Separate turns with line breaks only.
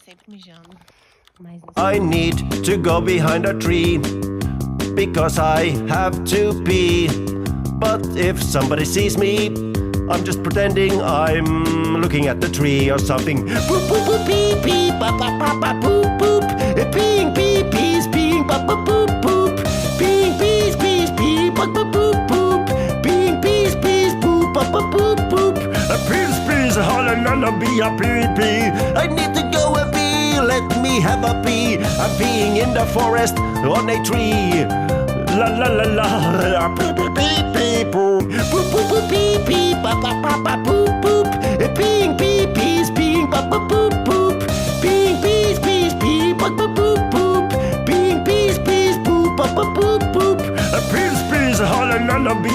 sempre mijando. Mas
I need to go behind a tree because I have to pee. But if somebody sees me, I'm just pretending I'm looking at the tree or something. Boop boop boop pee pee ba ba ba ba boop boop. Peeing pee pees peeing ba ba boop boop. Peeing pees pees pee ba ba boop boop. Peeing pees pees boop ba ba boop boop. Pees pees hollering on a bee a pee pee. I need to go a pee. Let me have a pee. I'm peeing in the forest on a tree. La la la la. Pee pee pee pee boop. Boop boop boop pee pee ba ba ba ba boop boop. Peeing pee pees peeing ba ba boop boop. Peeing pees pees pee ba ba boop boop. Peeing pees pees boop ba ba boop boop. Pees pees hollering on a bee.